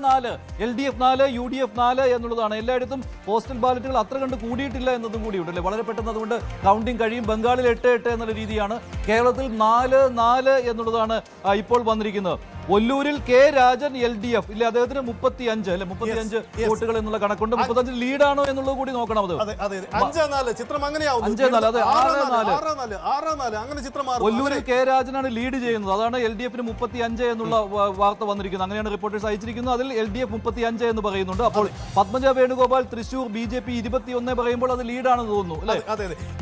4 LDF 4 UDF 4 എന്നുള്ളതാണ്. എല്ലായിടത്തും postal ബാലറ്റുകൾ അത്ര കണ്ട് കൂടിയിട്ടില്ല എന്നതും കൂടി ഉണ്ടല്ലേ. വളരെ പെട്ടെന്ന് അതുകൊണ്ട് കൗണ്ടിങ് കഴിയും. ബംഗാളിൽ 8-8 എന്നുള്ള രീതിയാണ്. കേരളത്തിൽ 4-4 എന്നുള്ളതാണ് ഇപ്പോൾ വന്നിരിക്കുന്നത്. ഒല്ലൂരിൽ കെ രാജൻ LDF ഇല്ല, അദ്ദേഹത്തിന് 35 അല്ലെ 35 വോട്ടുകൾ എന്നുള്ള കണക്കുണ്ട്. 35 ലീഡാണോ എന്നുള്ളത് കൂടി നോക്കണം. അത് 5-4 ചിത്രം അങ്ങനെയാവും. 5-4 അതെ 6-4 ഒല്ലൂരിൽ കെ രാജനാണ് ലീഡ് ചെയ്യുന്നത്. അതാണ് LDFന് 35 എന്നുള്ള വാർത്ത വന്നിരിക്കുന്നത്. അങ്ങനെയാണ് റിപ്പോർട്ടേഴ്സ് അയച്ചിരിക്കുന്നത്. അതിൽ LDF 35 എന്ന് പറയുന്നുണ്ട്. അപ്പോൾ പത്മജ വേണുഗോപാൽ തൃശൂർ BJP 21 പറയുമ്പോൾ അത് ലീഡാണെന്ന് തോന്നുന്നു അല്ലെ.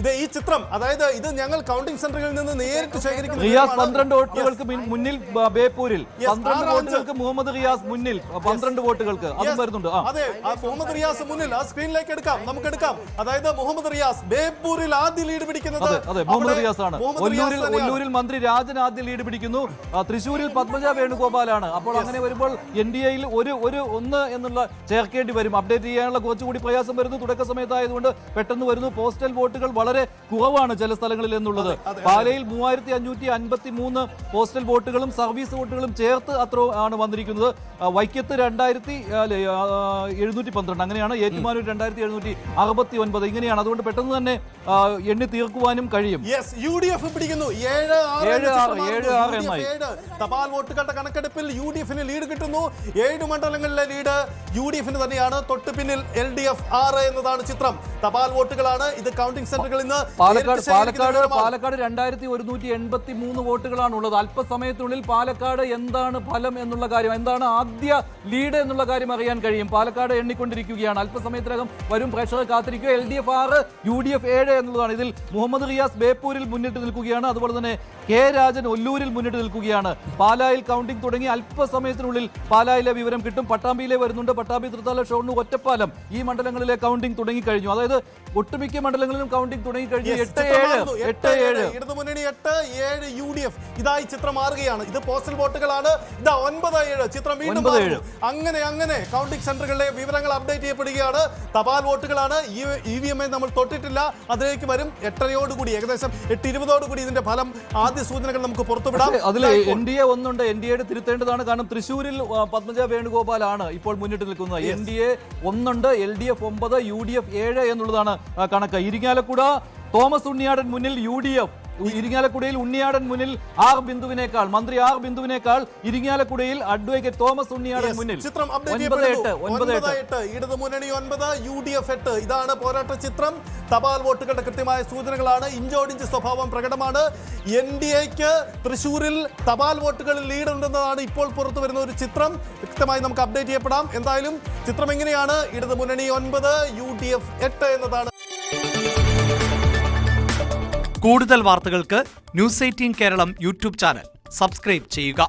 ഇത് ഈ ചിത്രം, അതായത് ഇത് ഞങ്ങൾ കൗണ്ടിംഗ് സെന്ററുകളിൽ നിന്ന് നേരിട്ട് ശേഖരിക്കുന്ന റിയാസ് 12 വോട്ടുകൾക്ക് മുന്നിൽ ബേപ്പൂരിൽ 12 വോട്ടുകൾക്ക് മുഹമ്മദ് റിയാസ് മുന്നിൽ 12 വോട്ടുകൾക്ക് അതും വരുന്നുണ്ട്. അതെ, മുഹമ്മദ് റിയാസ് മുന്നിൽ. ആ സ്ക്രീനിലേക്ക് എടുക്കാം, നമുക്ക് എടുക്കാം. അതായത് മുഹമ്മദ് റിയാസ് ബേപ്പൂരിൽ ആദ്യ ലീഡ് പിടിക്കുന്നത് മുഹമ്മദ് റിയാസ് ആണ്. ഒല്ലൂരിൽ മന്ത്രി രാജൻ ആദ്യ ലീഡ് പിടിക്കുന്നു. തൃശ്ശൂരിൽ പത്മജ വേണുഗോപാലാണ്. അപ്പോൾ അങ്ങനെ വരുമ്പോൾ NDAയിൽ ഒന്ന് എന്നുള്ള ചേർക്കേണ്ടി വരും. അപ്ഡേറ്റ് ചെയ്യാനുള്ള കുറച്ചുകൂടി പ്രയാസം വരുന്നു. തുടക്ക സമയത്തായതുകൊണ്ട് പെട്ടെന്ന് വരുന്നു. പോസ്റ്റൽ വോട്ടുകൾ വളരെ കുറവാണ് ചില സ്ഥലങ്ങളിൽ എന്നുള്ളത്. പാലയിൽ 3553 പോസ്റ്റൽ വോട്ടുകളും സർവീസ് വോട്ടുകളും ചേർത്ത് അത്ര ആണ് വന്നിരിക്കുന്നത്. വൈക്കത്ത് 2712 അങ്ങനെയാണ്. ഏറ്റുമാനൂർ 2769 ഇങ്ങനെയാണ്. അതുകൊണ്ട് പെട്ടെന്ന് തന്നെ എണ്ണി തീർക്കുവാനും കഴിയും. UDF പിടിക്കുന്നു 7-6 തപാൽ വോട്ടുകളുടെ കണക്കെടുപ്പിൽ UDFന് ലീഡ് കിട്ടുന്നു. 7 മണ്ഡലങ്ങളിലെ ലീഡ് UDFന് തന്നെയാണ്. തൊട്ട് പിന്നിൽ LDF 6 എന്നതാണ് ചിത്രം. തപാൽ വോട്ടുകളാണ് ഇത്. കൗണ്ടിംഗ് സെന്ററുകളിൽ നിന്ന് പാലക്കാട് 2183 വോട്ടുകളാണ് ഉള്ളത്. അല്പസമയത്തിനുള്ളിൽ പാലക്കാട് എന്താണ് ഫലം എന്നുള്ള കാര്യം, എന്താണ് ആദ്യ ലീഡ് എന്നുള്ള കാര്യം അറിയാൻ കഴിയും. പാലക്കാട് എണ്ണിക്കൊണ്ടിരിക്കുകയാണ്. അല്പസമയത്തിനകം വരും. പ്രേക്ഷകർ കാത്തിരിക്കുക. LDF 6 UDF 7 എന്നുള്ളതാണ്. ഇതിൽ മുഹമ്മദ് റിയാസ് ബേപ്പൂരിൽ മുന്നിട്ട് നിൽക്കുകയാണ്. അതുപോലെ തന്നെ കെ രാജൻ ഒല്ലൂരിൽ മുന്നിട്ട് നിൽക്കുകയാണ്. പാലായിൽ കൗണ്ടിംഗ് തുടങ്ങി. അല്പസമയത്തിനുള്ളിൽ പാലായിലെ വിവരം കിട്ടും. പട്ടാമ്പിയിലെ വരുന്നുണ്ട്. പട്ടാമ്പി, തൃത്താല, ഷൊർണൂർ, ഒറ്റപ്പാലം ഈ മണ്ഡലങ്ങളിലെ കൗണ്ടിംഗ് തുടങ്ങിക്കഴിഞ്ഞു. അതായത് ഒട്ടുമിക്ക മണ്ഡലങ്ങളിലും കൗണ്ടിംഗ് തുടങ്ങിക്കഴിഞ്ഞു. 8-7 ഇടതുമുന്നണി 8-7 UDF. ഇതായി ചിത്രം മാറുകയാണ്. ഇത് പോസ്റ്റൽ വോട്ടുകളാണ്. ഇതാ 9-7 ചിത്രം വീണ്ടും അങ്ങനെ കൗണ്ടിംഗ് സെന്ററുകളിലെ വിവരങ്ങൾ അപ്ഡേറ്റ് ചെയ്യപ്പെടുകയാണ്. തപാൽ വോട്ടുകളാണ്. EVM നമ്മൾ തൊട്ടിട്ടില്ല, അതിലേക്ക് വരും. 8:30 ഏകദേശം 8:20 ഇതിന്റെ ഫലം ആദ്യ സൂചനകൾ നമുക്ക് പുറത്തുവിടാം. അതിൽ NDA ഒന്നുണ്ട്. NDA തിരുത്തേണ്ടതാണ്. കാരണം തൃശ്ശൂരിൽ പത്മജ വേണുഗോപാൽ ആണ് ഇപ്പോൾ മുന്നിട്ട് നിൽക്കുന്നത്. NDA 1 LDF 9 UDF 7 എന്നുള്ളതാണ് കണക്ക്. ഇരിങ്ങാലക്കുട തോമസ് ഉണ്ണിയാടൻ മുന്നിൽ UDF. ഇരിങ്ങാലക്കുടയിൽ ഉണ്ണിയാടൻ മുന്നിൽ മന്ത്രി ആർ ബിന്ദുവിനേക്കാൾ ഇരിങ്ങാലക്കുടയിൽ അഡ്വക്കേറ്റ് തോമസ് ഉണ്ണിയാടൻ മുന്നിൽ. ചിത്രം 9-8 ഇടതുമുന്നണി 9 UDF 8 ഇതാണ് പോരാട്ട ചിത്രം. തപാൽ വോട്ടുകളുടെ കൃത്യമായ സൂചനകളാണ്. ഇഞ്ചോടിഞ്ച് സ്വഭാവം പ്രകടമാണ്. NDAക്ക് തൃശ്ശൂരിൽ തപാൽ വോട്ടുകളിൽ ലീഡ് ഉണ്ടെന്നതാണ് ഇപ്പോൾ പുറത്തു വരുന്ന ഒരു ചിത്രം. വ്യക്തമായി നമുക്ക് അപ്ഡേറ്റ് ചെയ്യപ്പെടാം. എന്തായാലും ചിത്രം എങ്ങനെയാണ്? ഇടതുമുന്നണി 9 UDF 8 എന്നതാണ്. കൂടുതൽ വാർത്തകൾക്ക് News 18 Keralam YouTube channel subscribe ചെയ്യുക.